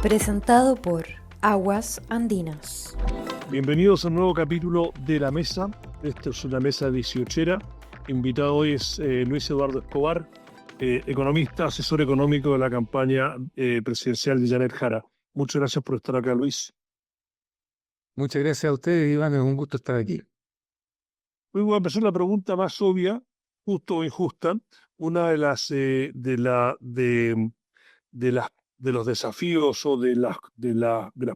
Presentado por Aguas Andinas. Bienvenidos a un nuevo capítulo de La Mesa. Esta es una mesa 18era. Invitado hoy es Luis Eduardo Escobar, economista, asesor económico de la campaña presidencial de Janet Jara. Muchas gracias por estar acá, Luis. Muchas gracias a ustedes, Iván. Es un gusto estar aquí. Hoy voy a empezar la pregunta más obvia, justa o injusta. Una de las de las de los desafíos o de las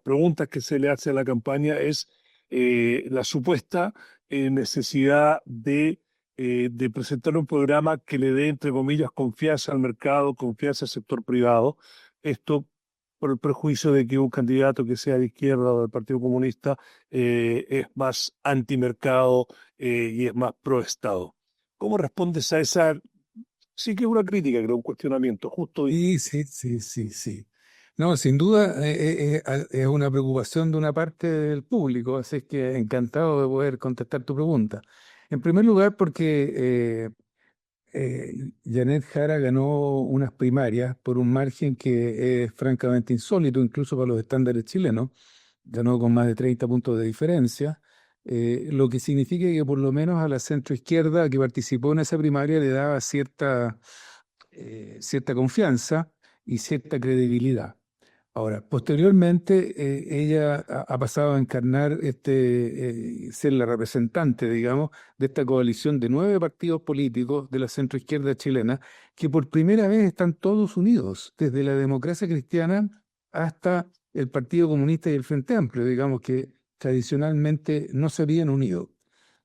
preguntas que se le hace a la campaña es la supuesta necesidad de presentar un programa que le dé, entre comillas, confianza al mercado, confianza al sector privado. Esto por el prejuicio de que un candidato que sea de izquierda o del Partido Comunista es más antimercado y es más pro Estado. ¿Cómo respondes a esa? Sí que es una crítica, creo, un cuestionamiento, justo. Sí. No, sin duda es una preocupación de una parte del público, así es que encantado de poder contestar tu pregunta. En primer lugar, porque Janet Jara ganó unas primarias por un margen que es francamente insólito, incluso para los estándares chilenos. Ganó con más de 30 puntos de diferencia, lo que significa que por lo menos a la centroizquierda que participó en esa primaria le daba cierta confianza y cierta credibilidad. Ahora, posteriormente, ella ha pasado a encarnar ser la representante, digamos, de esta coalición de 9 partidos políticos de la centroizquierda chilena, que por primera vez están todos unidos, desde la Democracia Cristiana hasta el Partido Comunista y el Frente Amplio, digamos, que tradicionalmente no se habían unido.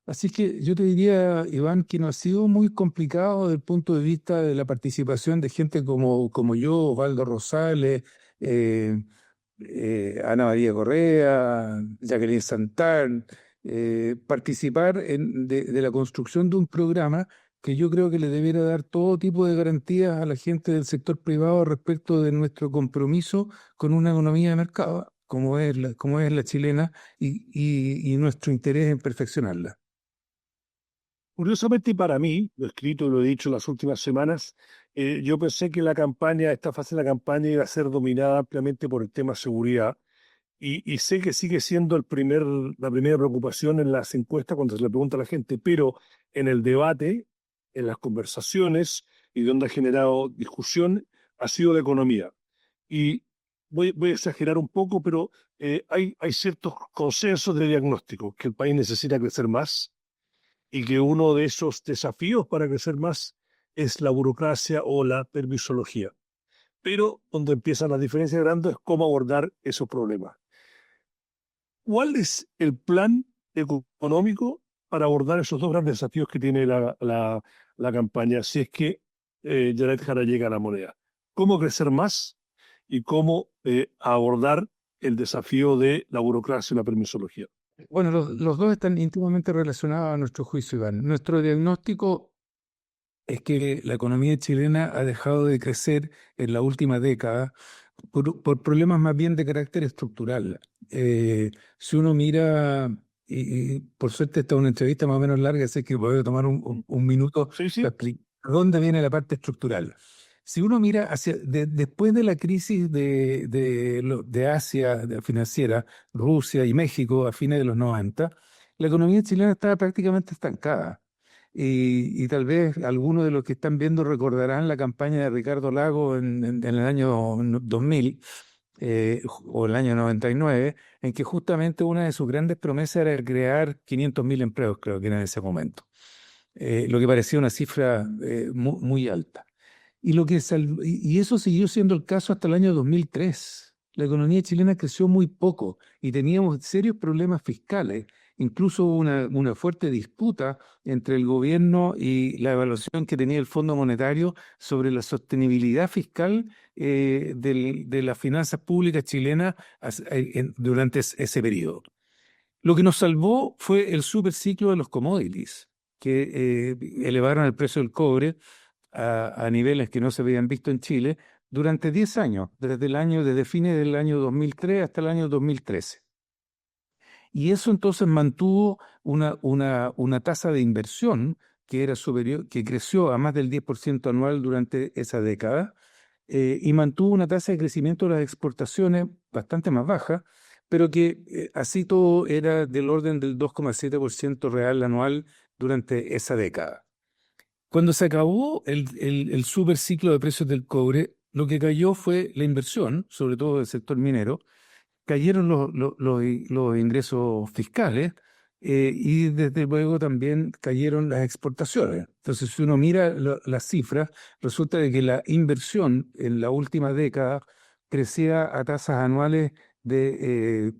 Así que yo te diría, Iván, que no ha sido muy complicado desde el punto de vista de la participación de gente como yo, Osvaldo Rosales, eh, Ana María Correa, Jacqueline Santán, participar de la construcción de un programa que yo creo que le debiera dar todo tipo de garantías a la gente del sector privado respecto de nuestro compromiso con una economía de mercado, como es la chilena, y nuestro interés en perfeccionarla. Curiosamente para mí, lo he escrito y lo he dicho las últimas semanas, yo pensé que esta fase de la campaña iba a ser dominada ampliamente por el tema seguridad y sé que sigue siendo la primera preocupación en las encuestas cuando se le pregunta a la gente, pero en el debate, en las conversaciones y donde ha generado discusión, ha sido la economía. Y voy a exagerar un poco, pero hay ciertos consensos de diagnóstico, que el país necesita crecer más y que uno de esos desafíos para crecer más es la burocracia o la permisología. Pero donde empiezan las diferencias grandes es cómo abordar esos problemas. ¿Cuál es el plan económico para abordar esos dos grandes desafíos que tiene la campaña si es que Janet Jara llega a la moneda? ¿Cómo crecer más y cómo abordar el desafío de la burocracia y la permisología? Bueno, los dos están íntimamente relacionados a nuestro juicio, Iván. Nuestro diagnóstico es que la economía chilena ha dejado de crecer en la última década por problemas más bien de carácter estructural. Si uno mira, y por suerte esta es una entrevista más o menos larga, así que voy a tomar un minuto Sí, sí. para explicar dónde viene la parte estructural. Si uno mira después de la crisis de Asia financiera, Rusia y México a fines de los 90, la economía chilena estaba prácticamente estancada. Y tal vez algunos de los que están viendo recordarán la campaña de Ricardo Lago en el año 2000 o el año 99, en que justamente una de sus grandes promesas era crear 500.000 empleos, creo que era en ese momento, lo que parecía una cifra muy alta. Y eso siguió siendo el caso hasta el año 2003. La economía chilena creció muy poco y teníamos serios problemas fiscales. Incluso hubo una fuerte disputa entre el gobierno y la evaluación que tenía el Fondo Monetario sobre la sostenibilidad fiscal de las finanzas públicas chilenas durante ese periodo. Lo que nos salvó fue el superciclo de los commodities, que elevaron el precio del cobre a niveles que no se habían visto en Chile durante 10 años, desde fines del año 2003 hasta el año 2013. Y eso entonces mantuvo una tasa de inversión que era superior, que creció a más del 10% anual durante esa década, y mantuvo una tasa de crecimiento de las exportaciones bastante más baja, pero que así todo era del orden del 2,7% real anual durante esa década. Cuando se acabó el super ciclo de precios del cobre, lo que cayó fue la inversión, sobre todo del sector minero, cayeron los ingresos fiscales y desde luego también cayeron las exportaciones. Entonces, si uno mira las cifras, resulta de que la inversión en la última década crecía a tasas anuales de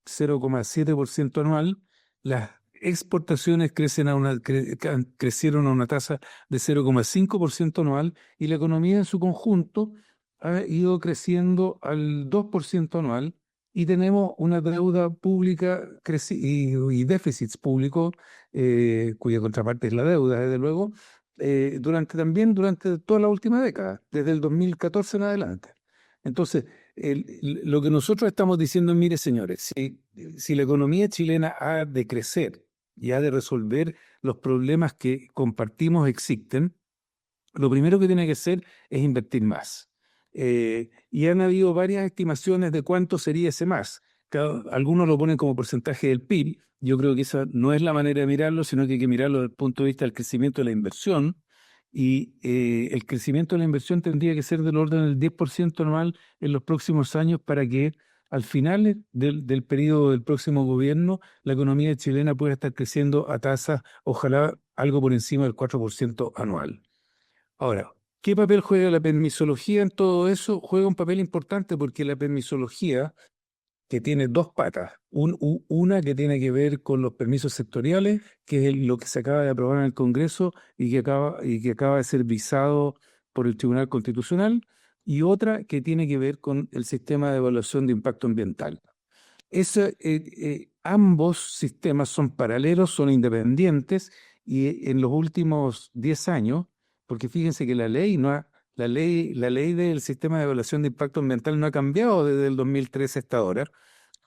0,7% anual. Las exportaciones crecieron a una tasa de 0,5% anual y la economía en su conjunto ha ido creciendo al 2% anual y tenemos una deuda pública y déficits públicos, cuya contraparte es la deuda, desde luego, durante toda la última década, desde el 2014 en adelante. Entonces, lo que nosotros estamos diciendo, mire, señores, si la economía chilena ha de crecer y ha de resolver los problemas que compartimos existen, lo primero que tiene que hacer es invertir más. Y han habido varias estimaciones de cuánto sería ese más. Algunos lo ponen como porcentaje del PIB. Yo creo que esa no es la manera de mirarlo, sino que hay que mirarlo desde el punto de vista del crecimiento de la inversión. Y el crecimiento de la inversión tendría que ser del orden del 10% anual en los próximos años para que al final del periodo del próximo gobierno la economía chilena pueda estar creciendo a tasas, ojalá algo por encima del 4% anual. Ahora, ¿qué papel juega la permisología en todo eso? Juega un papel importante porque la permisología, que tiene dos patas, una que tiene que ver con los permisos sectoriales, que es lo que se acaba de aprobar en el Congreso y que acaba de ser visado por el Tribunal Constitucional, y otra que tiene que ver con el sistema de evaluación de impacto ambiental. Ambos sistemas son paralelos, son independientes y en los últimos 10 años, porque fíjense que la ley del sistema de evaluación de impacto ambiental no ha cambiado desde el 2013 hasta ahora,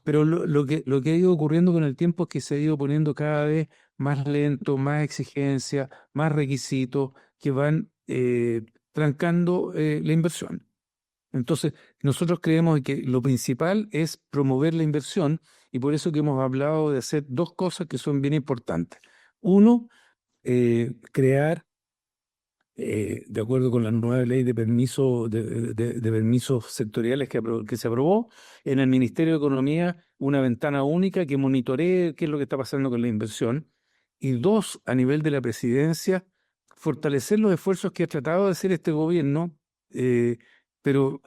pero lo que ha ido ocurriendo con el tiempo es que se ha ido poniendo cada vez más lento, más exigencia, más requisitos que van trancando la inversión. Entonces, nosotros creemos que lo principal es promover la inversión y por eso que hemos hablado de hacer dos cosas que son bien importantes. Uno, crear, de acuerdo con la nueva ley de permisos sectoriales que se aprobó, en el Ministerio de Economía una ventana única que monitoree qué es lo que está pasando con la inversión. Y dos, a nivel de la presidencia, fortalecer los esfuerzos que ha tratado de hacer este gobierno, eh, pero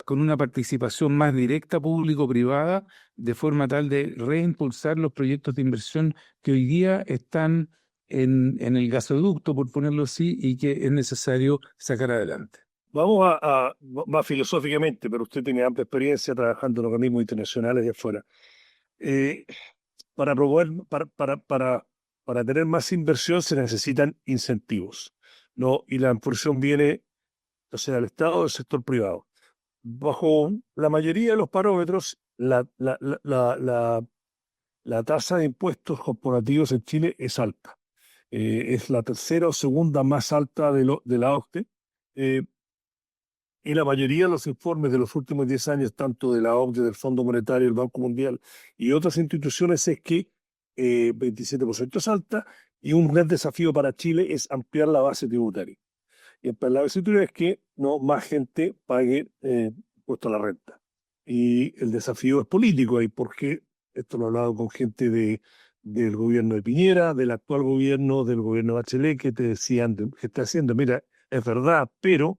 con una participación más directa público-privada, de forma tal de reimpulsar los proyectos de inversión que hoy día están en el gasoducto, por ponerlo así, y que es necesario sacar adelante. Vamos más filosóficamente, pero usted tiene amplia experiencia trabajando en organismos internacionales de afuera. Eh, para promover, para tener más inversión se necesitan incentivos, ¿no? Y la inversión viene, o sea, del Estado o del sector privado. Bajo la mayoría de los parámetros, la tasa de impuestos corporativos en Chile es alta. Es la tercera o segunda más alta de la OCDE. Y la mayoría de los informes de los últimos 10 años, tanto de la OCDE, del Fondo Monetario, el Banco Mundial y otras instituciones, es que 27% es alta y un gran desafío para Chile es ampliar la base tributaria. Y ampliar la base tributaria es que no más gente pague impuesto a la renta. Y el desafío es político ahí, porque esto lo he hablado con gente del gobierno de Piñera, del actual gobierno, del gobierno de Bachelet, que te decían que está haciendo, mira, es verdad, pero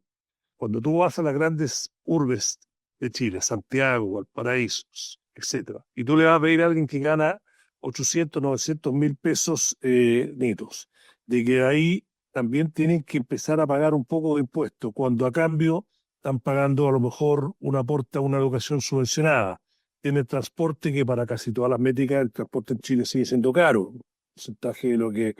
cuando tú vas a las grandes urbes de Chile, Santiago, Valparaíso, etcétera, y tú le vas a pedir a alguien que gana 800, 900 mil pesos netos, de que ahí también tienen que empezar a pagar un poco de impuestos, cuando a cambio están pagando a lo mejor un aporte a una educación subvencionada. Tienen transporte que para casi todas las métricas el transporte en Chile sigue siendo caro, porcentaje de lo que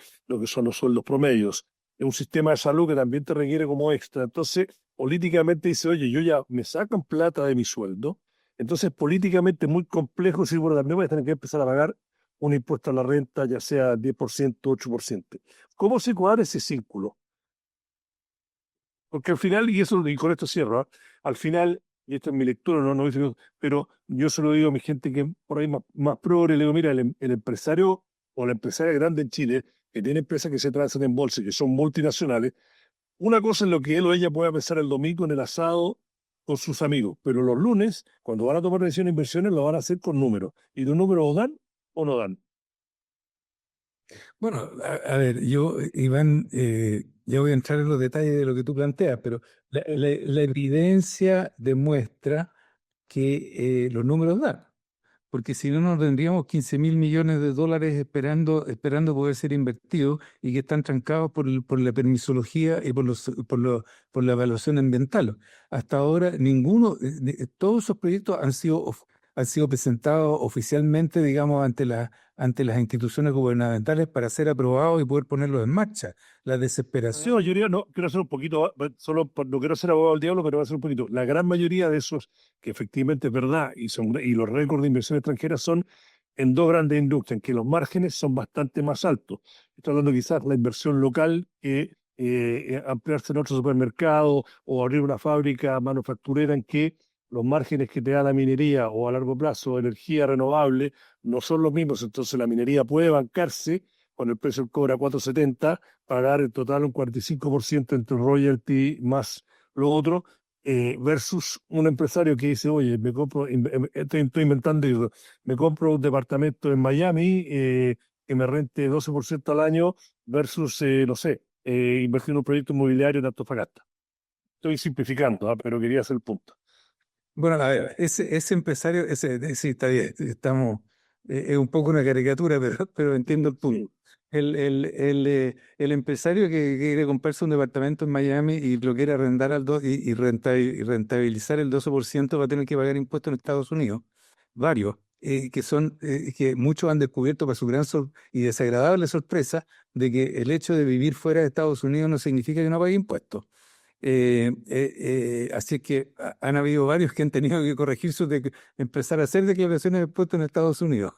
son los sueldos promedios. Es un sistema de salud que también te requiere como extra. Entonces, políticamente dice, oye, yo ya me sacan plata de mi sueldo, entonces políticamente es muy complejo decir, bueno, también voy a tener que empezar a pagar un impuesto a la renta, ya sea 10%, 8%. ¿Cómo se cuadra ese círculo? Porque al final, y con esto cierro, ¿ah? Al final, y esto es mi lectura, no dice, pero yo se lo digo a mi gente que por ahí más progre, le digo, mira, el empresario o la empresaria grande en Chile, que tiene empresas que se transan en bolsa y que son multinacionales, una cosa es lo que él o ella pueda pensar el domingo en el asado con sus amigos, pero los lunes, cuando van a tomar decisiones de inversiones, lo van a hacer con números. Y los números o dan o no dan. Bueno, a ver, yo, Iván, ya voy a entrar en los detalles de lo que tú planteas, pero la evidencia demuestra que los números dan, porque si no, no tendríamos 15.000 millones de dólares esperando poder ser invertidos y que están trancados por la permisología y por la evaluación ambiental. Hasta ahora, todos esos proyectos han sido presentados oficialmente, digamos, ante las instituciones gubernamentales para ser aprobados y poder ponerlos en marcha. La Yo, desesperación. mayoría, no, quiero hacer un poquito, no quiero ser abogado del diablo, pero voy a hacer un poquito. La gran mayoría de esos, que efectivamente es verdad, y los récords de inversión extranjera son en dos grandes industrias, en que los márgenes son bastante más altos. Estoy hablando quizás de la inversión local, que ampliarse en otro supermercado o abrir una fábrica manufacturera en que los márgenes que te da la minería o a largo plazo energía renovable no son los mismos, entonces la minería puede bancarse con el precio del cobre a 4,70, pagar en total un 45% entre royalty más lo otro, versus un empresario que dice, oye, estoy inventando, digo, me compro un departamento en Miami que me rente 12% al año versus, no sé, invertir en un proyecto inmobiliario en Antofagasta. Estoy simplificando, pero quería hacer el punto. Bueno, a ver, ese empresario, sí, está bien, es un poco una caricatura, pero entiendo el Sí. punto. El empresario que quiere comprarse un departamento en Miami y lo quiere arrendar y rentabilizar el 12% va a tener que pagar impuestos en Estados Unidos, varios, que muchos han descubierto para su y desagradable sorpresa de que el hecho de vivir fuera de Estados Unidos no significa que no pague impuestos. Así es que han habido varios que han tenido que corregir empezar a hacer declaraciones de impuestos en Estados Unidos.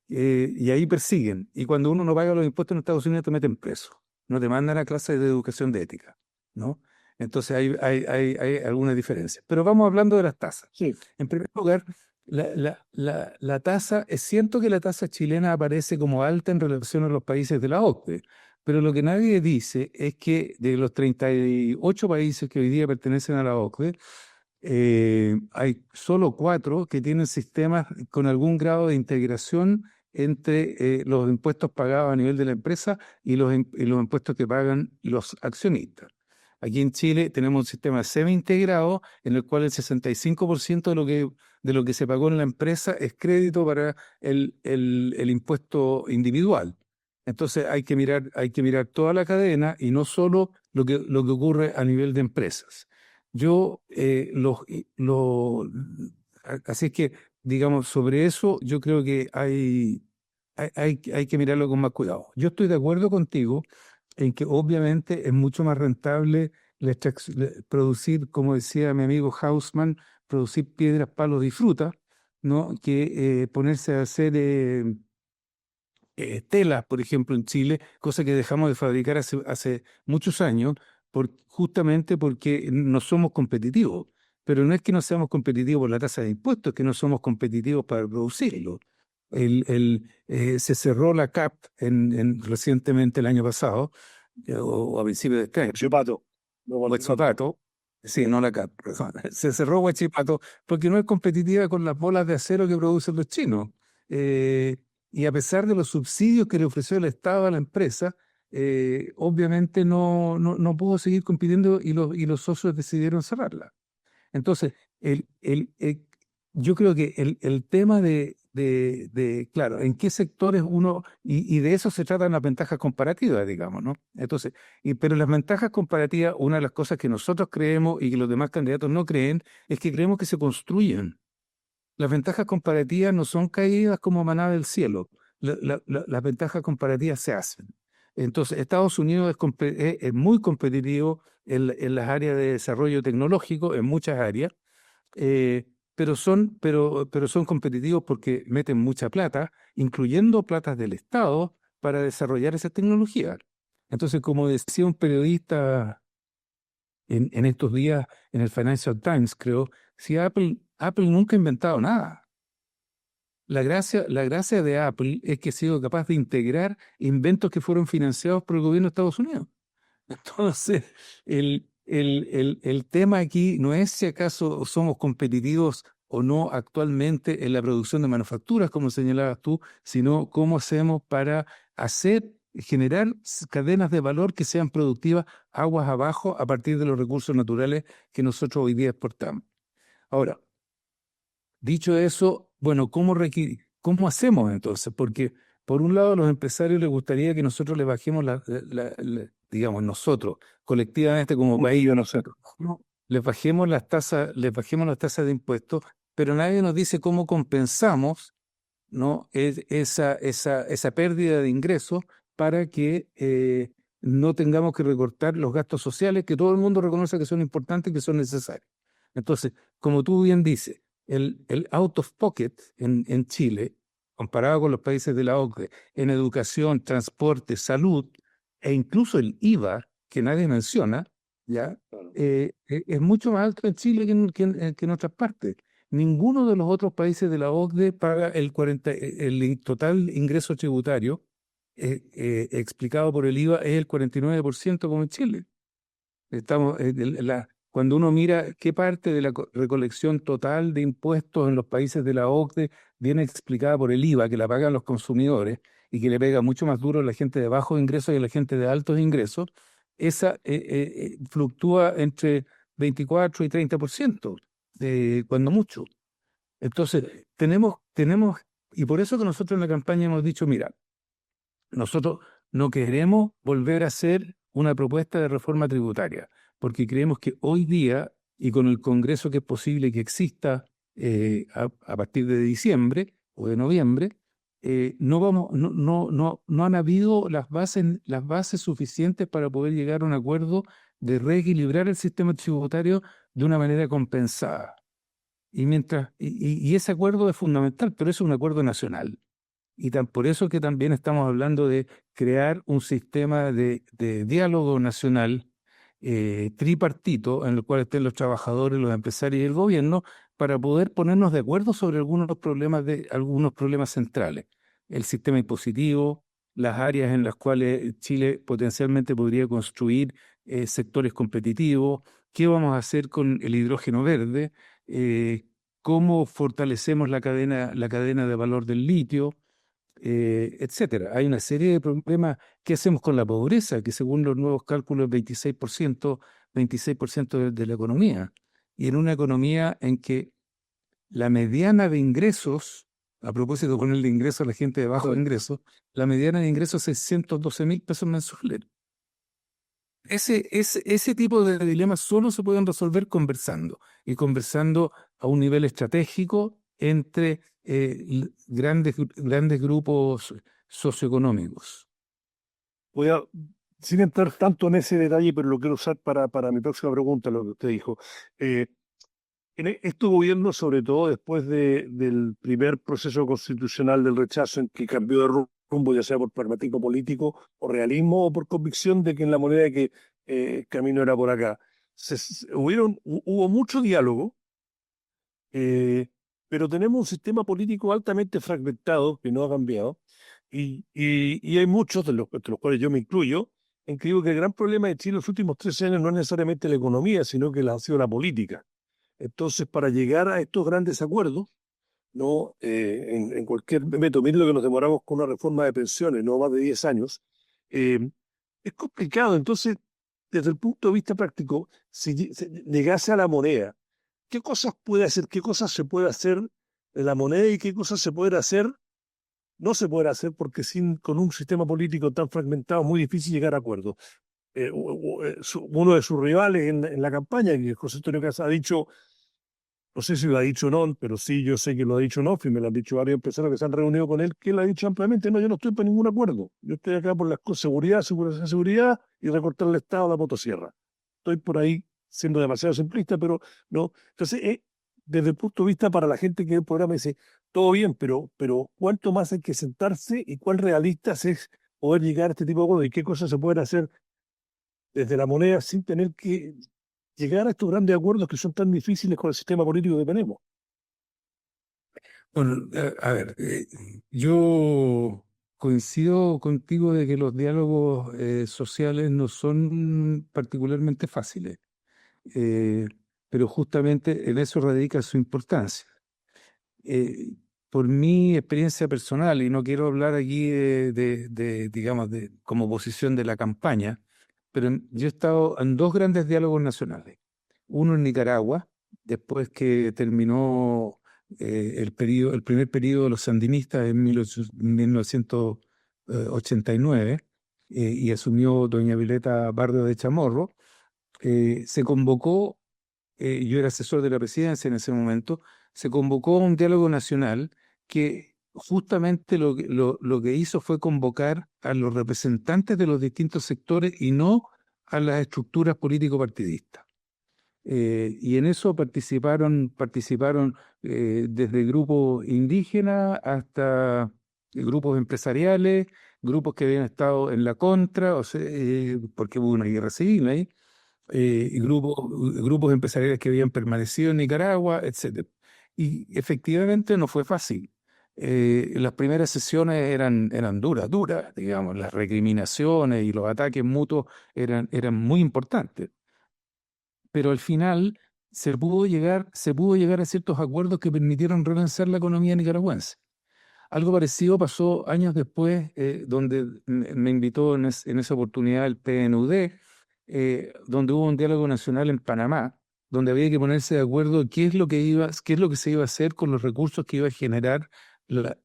Y ahí persiguen. Y cuando uno no paga los impuestos en Estados Unidos te meten preso. No te mandan a clases de educación de ética, ¿no? Entonces hay algunas diferencias. Pero vamos hablando de las tasas. Sí. En primer lugar, la tasa, es cierto que la tasa chilena aparece como alta en relación a los países de la OCDE, pero lo que nadie dice es que de los 38 países que hoy día pertenecen a la OCDE, hay solo 4 que tienen sistemas con algún grado de integración entre los impuestos pagados a nivel de la empresa y los impuestos que pagan los accionistas. Aquí en Chile tenemos un sistema semi-integrado en el cual el 65% de lo que se pagó en la empresa es crédito para el impuesto individual. Entonces hay que mirar toda la cadena y no solo lo que ocurre a nivel de empresas. Yo, así es que, digamos, sobre eso yo creo que hay que mirarlo con más cuidado. Yo estoy de acuerdo contigo en que obviamente es mucho más rentable producir, como decía mi amigo Hausman, producir piedras, palos y fruta, ¿no? Que ponerse a hacer telas, por ejemplo, en Chile, cosa que dejamos de fabricar hace muchos años, justamente porque no somos competitivos. Pero no es que no seamos competitivos por la tasa de impuestos, es que no somos competitivos para producirlo. Se cerró la CAP recientemente el año pasado, o a principios de este año. Chipato. No, Huachipato, sí, no la CAP, perdón. Se cerró Huachipato porque no es competitiva con las bolas de acero que producen los chinos. Eh, y a pesar de los subsidios que le ofreció el Estado a la empresa, obviamente no pudo seguir compitiendo y los socios decidieron cerrarla. Entonces, yo creo que el tema claro, en qué sectores y de eso se tratan las ventajas comparativas, digamos, ¿no? Entonces, pero las ventajas comparativas, una de las cosas que nosotros creemos y que los demás candidatos no creen, es que creemos que se construyen. Las ventajas comparativas no son caídas como manada del cielo. Las ventajas comparativas se hacen. Entonces, Estados Unidos es muy competitivo en las áreas de desarrollo tecnológico, en muchas áreas, pero son competitivos porque meten mucha plata, incluyendo platas del Estado, para desarrollar esa tecnología. Entonces, como decía un periodista en estos días en el Financial Times, creo, si Apple nunca ha inventado nada. La gracia de Apple es que ha sido capaz de integrar inventos que fueron financiados por el gobierno de Estados Unidos. Entonces, el tema aquí no es si acaso somos competitivos o no actualmente en la producción de manufacturas, como señalabas tú, sino cómo hacemos para generar cadenas de valor que sean productivas aguas abajo a partir de los recursos naturales que nosotros hoy día exportamos. Ahora, dicho eso, bueno, ¿cómo hacemos entonces? Porque por un lado a los empresarios les gustaría que nosotros les bajemos digamos, nosotros, colectivamente como país, nosotros. no, les bajemos las tasas de impuestos, pero nadie nos dice cómo compensamos, ¿no? esa pérdida de ingresos para que no tengamos que recortar los gastos sociales que todo el mundo reconoce que son importantes y que son necesarios. Entonces, como tú bien dices, el out of pocket en Chile, comparado con los países de la OCDE, en educación, transporte, salud e incluso el IVA, que nadie menciona, ¿ya? Claro. Es mucho más alto en Chile que en otras partes. Ninguno de los otros países de la OCDE paga el total ingreso tributario explicado por el IVA es el 49% como en Chile. Cuando uno mira qué parte de la recolección total de impuestos en los países de la OCDE viene explicada por el IVA, que la pagan los consumidores y que le pega mucho más duro a la gente de bajos ingresos y a la gente de altos ingresos, esa fluctúa entre 24 y 30%, cuando mucho. Entonces, y por eso que nosotros en la campaña hemos dicho, mira, nosotros no queremos volver a hacer una propuesta de reforma tributaria, porque creemos que hoy día, y con el Congreso que es posible que exista a partir de diciembre o de noviembre, no han habido las bases suficientes para poder llegar a un acuerdo de reequilibrar el sistema tributario de una manera compensada. Y ese acuerdo es fundamental, pero es un acuerdo nacional. Y por eso que también estamos hablando de crear un sistema de diálogo nacional tripartito en el cual estén los trabajadores, los empresarios y el gobierno para poder ponernos de acuerdo sobre algunos problemas centrales. El sistema impositivo, las áreas en las cuales Chile potencialmente podría construir sectores competitivos, qué vamos a hacer con el hidrógeno verde, cómo fortalecemos la cadena de valor del litio, etcétera. Hay una serie de problemas. ¿Qué hacemos con la pobreza? Que según los nuevos cálculos es 26% de la economía. Y en una economía en que la mediana de ingresos, a propósito de ponerle ingresos a la gente de bajo ingresos, la mediana de ingresos es 612.000 pesos mensuales. Ese tipo de dilemas solo se pueden resolver conversando, y conversando a un nivel estratégico entre grandes grupos socioeconómicos. Sin entrar tanto en ese detalle, pero lo quiero usar para mi próxima pregunta, lo que usted dijo. Este gobierno, sobre todo después del primer proceso constitucional del rechazo en que cambió de rumbo, ya sea por pragmatismo político o realismo o por convicción de que en la moneda que el camino era por acá, hubo mucho diálogo, pero tenemos un sistema político altamente fragmentado que no ha cambiado y hay muchos, de los cuales yo me incluyo, en que digo que el gran problema de Chile en los últimos 13 años no es necesariamente la economía, sino que ha sido la política. Entonces, para llegar a estos grandes acuerdos, ¿no? En cualquier método, miren lo que nos demoramos con una reforma de pensiones, no más de 10 años, es complicado. Entonces, desde el punto de vista práctico, si llegase a la moneda, ¿qué cosas puede hacer? ¿Qué cosas se puede hacer de la moneda y qué cosas se puede hacer? No se puede hacer porque con un sistema político tan fragmentado es muy difícil llegar a acuerdos. Uno de sus rivales en la campaña, que José Antonio Caz ha dicho, no sé si lo ha dicho o no, pero sí yo sé que lo ha dicho no, y me lo han dicho varios empresarios que se han reunido con él, que él ha dicho ampliamente, no, yo no estoy para ningún acuerdo. Yo estoy acá por las cosas seguridad y recortar el Estado a la motosierra. Estoy por ahí siendo demasiado simplista, pero no. Entonces, desde el punto de vista para la gente que ve el programa dice, todo bien, pero ¿cuánto más hay que sentarse y cuán realistas es poder llegar a este tipo de cosas y qué cosas se pueden hacer desde la moneda sin tener que llegar a estos grandes acuerdos que son tan difíciles con el sistema político que tenemos. Bueno, a ver, yo coincido contigo de que los diálogos sociales no son particularmente fáciles, eh, pero justamente en eso radica su importancia. Eh, por mi experiencia personal, y no quiero hablar aquí digamos, como posición de la campaña, pero yo he estado en dos grandes diálogos nacionales. Uno en Nicaragua, después que terminó el primer periodo de los sandinistas en 1989, y asumió doña Violeta Barrio de Chamorro. Se convocó, yo era asesor de la presidencia en ese momento, se convocó a un diálogo nacional que justamente lo que hizo fue convocar a los representantes de los distintos sectores y no a las estructuras político-partidistas. Y en eso participaron desde grupos indígenas hasta grupos empresariales, grupos que habían estado en la contra, o sea, porque hubo una guerra civil ahí, y grupos empresariales que habían permanecido en Nicaragua, etcétera. Y efectivamente no fue fácil. Las primeras sesiones eran duras, digamos, las recriminaciones y los ataques mutuos eran muy importantes, pero al final se pudo llegar a ciertos acuerdos que permitieron relanzar la economía nicaragüense. Algo parecido pasó años después, donde me invitó en esa oportunidad el PNUD, donde hubo un diálogo nacional en Panamá, donde había que ponerse de acuerdo qué es lo que se iba a hacer con los recursos que iba a generar el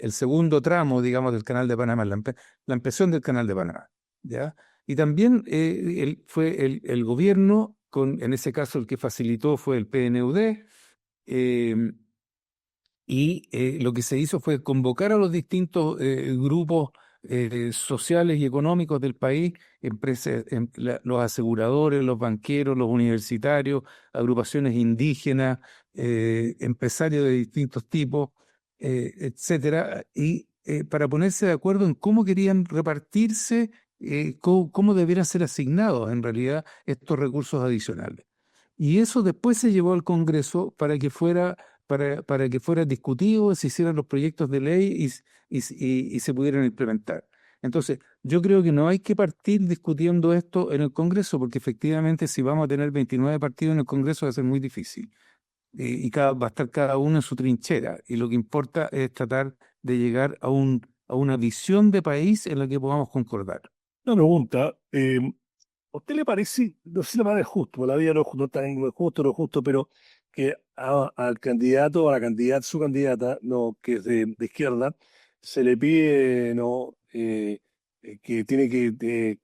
segundo tramo, digamos, del Canal de Panamá, la ampliación del Canal de Panamá, ¿ya? Y también fue el gobierno, en ese caso el que facilitó fue el PNUD, eh, y lo que se hizo fue convocar a los distintos grupos sociales y económicos del país, los aseguradores, los banqueros, los universitarios, agrupaciones indígenas, empresarios de distintos tipos, etcétera, y para ponerse de acuerdo en cómo querían repartirse, cómo debieran ser asignados en realidad estos recursos adicionales. Y eso después se llevó al Congreso para que fuera discutido, se hicieran los proyectos de ley y se pudieran implementar. Entonces, yo creo que no hay que partir discutiendo esto en el Congreso, porque efectivamente si vamos a tener 29 partidos en el Congreso va a ser muy difícil. Va a estar cada uno en su trinchera. Y lo que importa es tratar de llegar a una visión de país en la que podamos concordar. Una pregunta, ¿a usted le parece, no sé si la palabra es justo, la vida no es justo, no es tan justo, no es justo, pero que al candidato, a la candidata, su candidata, no, que es de izquierda, se le pide no que tiene que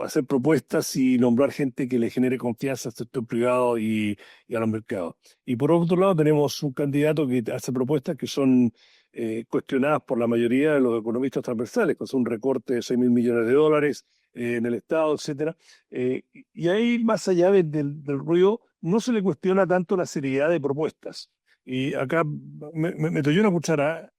hacer propuestas y nombrar gente que le genere confianza al sector privado y a los mercados? Y por otro lado tenemos un candidato que hace propuestas que son cuestionadas por la mayoría de los economistas transversales, con un recorte de 6.000 millones de dólares en el Estado, etcétera. Y ahí, más allá del ruido, no se le cuestiona tanto la seriedad de propuestas. Y acá me tolló una cuchara.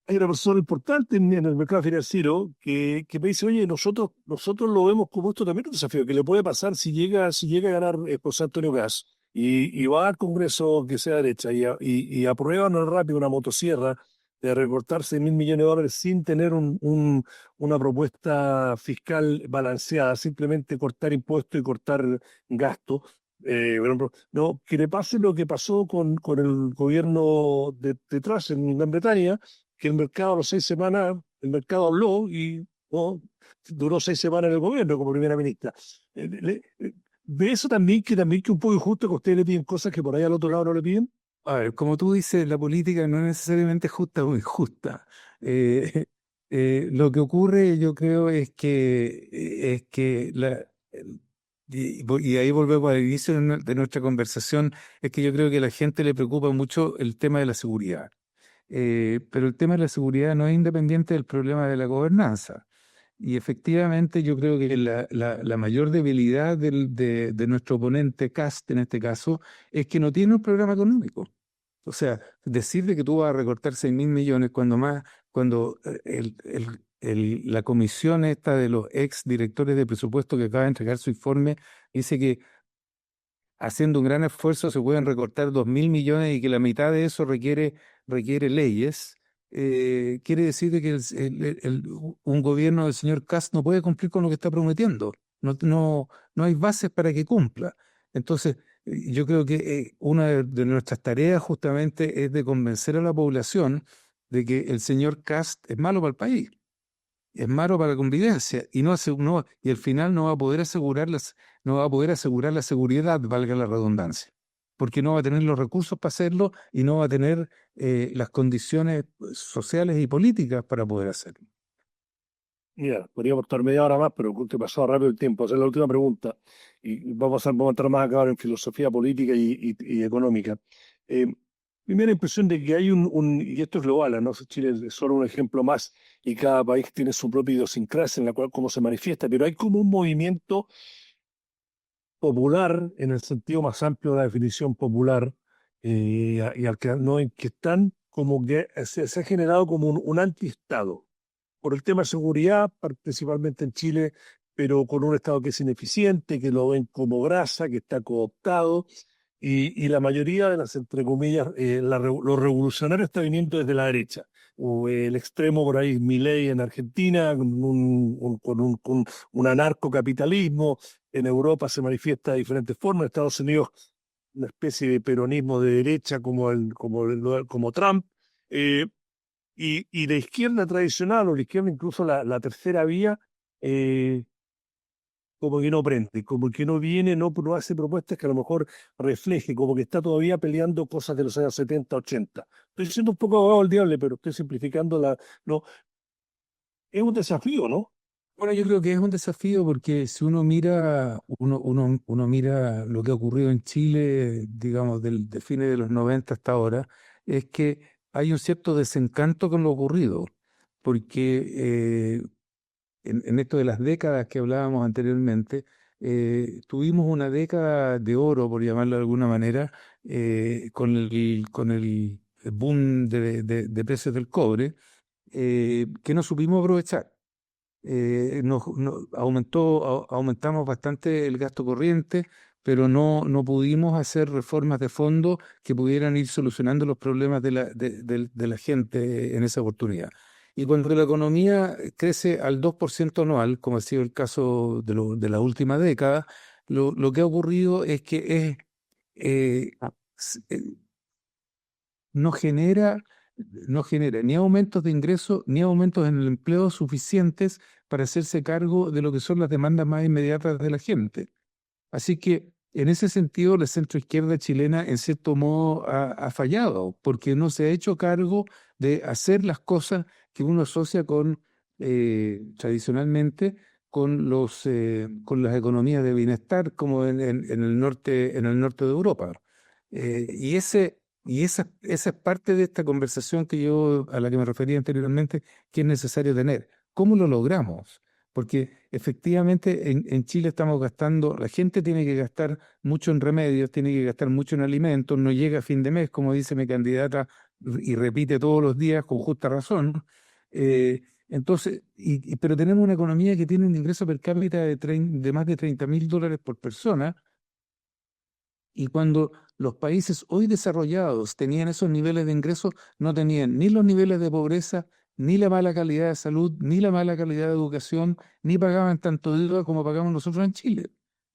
Hay una persona importante en el mercado financiero que me dice, oye, nosotros lo vemos como esto también un desafío que le puede pasar si llega a ganar José Antonio Gas y va al Congreso que sea derecha y aprueban rápido una motosierra de recortar 6.000 millones de dólares sin tener una propuesta fiscal balanceada, simplemente cortar impuestos y cortar gastos. Por ejemplo, no, que le pase lo que pasó con el gobierno de Truss en Gran Bretaña, que el mercado a las 6 semanas, el mercado habló y ¿no? Duró 6 semanas en el gobierno como primera ministra. ¿Ve eso también que un poco injusto que a ustedes le piden cosas que por ahí al otro lado no le piden? A ver, como tú dices, la política no es necesariamente justa o injusta. Eh, lo que ocurre, yo creo, es que y ahí volvemos al inicio de nuestra conversación, es que yo creo que a la gente le preocupa mucho el tema de la seguridad. Pero el tema de la seguridad no es independiente del problema de la gobernanza. Y efectivamente yo creo que la mayor debilidad de nuestro oponente Kast en este caso es que no tiene un programa económico. O sea, decir de que tú vas a recortar 6.000 millones cuando la comisión esta de los ex directores de presupuesto que acaba de entregar su informe dice que haciendo un gran esfuerzo se pueden recortar 2.000 millones y que la mitad de eso requiere leyes. Quiere decir de que un gobierno del señor Kast no puede cumplir con lo que está prometiendo. No hay bases para que cumpla. Entonces, yo creo que una de nuestras tareas justamente es de convencer a la población de que el señor Kast es malo para el país, es malo para la convivencia y y al final no va a poder asegurar la seguridad, valga la redundancia, porque no va a tener los recursos para hacerlo y no va a tener las condiciones sociales y políticas para poder hacerlo. Mira, podríamos estar media hora más, pero te pasó rápido el tiempo. Esa es la última pregunta. Y vamos a entrar más acá ahora en filosofía política y económica. Primera impresión de que hay y esto es global, ¿no? Chile es solo un ejemplo más y cada país tiene su propia idiosincrasia en la cual cómo se manifiesta, pero hay como un movimiento popular, en el sentido más amplio de la definición popular, y al que, ¿no? En que están como que se ha generado como un anti-Estado por el tema de seguridad, principalmente en Chile, pero con un Estado que es ineficiente, que lo ven como grasa, que está cooptado, y la mayoría de las, entre comillas, lo revolucionario está viniendo desde la derecha. O el extremo por ahí, Milei en Argentina, con un anarcocapitalismo. En Europa se manifiesta de diferentes formas. En Estados Unidos, una especie de peronismo de derecha como Trump. Y la izquierda tradicional, o la izquierda incluso la tercera vía, como que no prende, como que no viene, no hace propuestas que a lo mejor refleje, como que está todavía peleando cosas de los años 70, 80. Estoy siendo un poco abogado del diablo, pero estoy simplificando no. Es un desafío, ¿no? Bueno, yo creo que es un desafío porque si uno mira lo que ha ocurrido en Chile, digamos, de fines de los 90 hasta ahora, es que hay un cierto desencanto con lo ocurrido, porque en esto de las décadas que hablábamos anteriormente, tuvimos una década de oro, por llamarlo de alguna manera, con el boom de precios del cobre, que no supimos aprovechar. Aumentamos bastante el gasto corriente, pero no pudimos hacer reformas de fondo que pudieran ir solucionando los problemas de la gente en esa oportunidad. Y cuando la economía crece al 2% anual, como ha sido el caso de la última década, lo que ha ocurrido es que no genera ni aumentos de ingresos ni aumentos en el empleo suficientes para hacerse cargo de lo que son las demandas más inmediatas de la gente. Así que en ese sentido la centroizquierda chilena en cierto modo ha fallado, porque no se ha hecho cargo de hacer las cosas que uno asocia tradicionalmente con las economías de bienestar, como en el norte de Europa. Y esa es parte de esta conversación a la que me refería anteriormente, que es necesario tener. ¿Cómo lo logramos? Porque efectivamente en Chile estamos gastando, la gente tiene que gastar mucho en remedios, tiene que gastar mucho en alimentos, no llega a fin de mes, como dice mi candidata, y repite todos los días con justa razón. Entonces, pero tenemos una economía que tiene un ingreso per cápita de más de $30.000 por persona, y cuando los países hoy desarrollados tenían esos niveles de ingresos, no tenían ni los niveles de pobreza, ni la mala calidad de salud, ni la mala calidad de educación, ni pagaban tanto deuda como pagamos nosotros en Chile.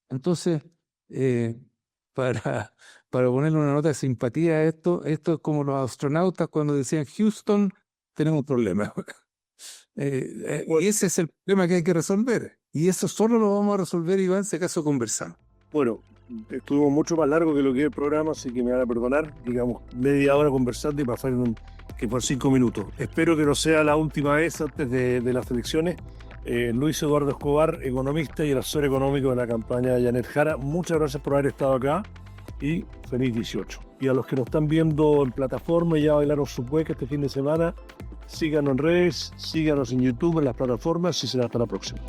Entonces, para ponerle una nota de simpatía a esto es como los astronautas cuando decían Houston, tenemos un problema. Y ese es el problema que hay que resolver. Y eso solo lo vamos a resolver, Iván, si acaso conversamos. Bueno, estuvimos mucho más largo que lo que es el programa, así que me van a perdonar, digamos, media hora conversando y pasar que por 5 minutos. Espero que no sea la última vez antes de las elecciones. Luis Eduardo Escobar, economista y el asesor económico de la campaña de Janet Jara, muchas gracias por haber estado acá y feliz 18. Y a los que nos están viendo en plataforma, ya bailaron su cueca este fin de semana, síganos en redes, síganos en YouTube, en las plataformas y será hasta la próxima.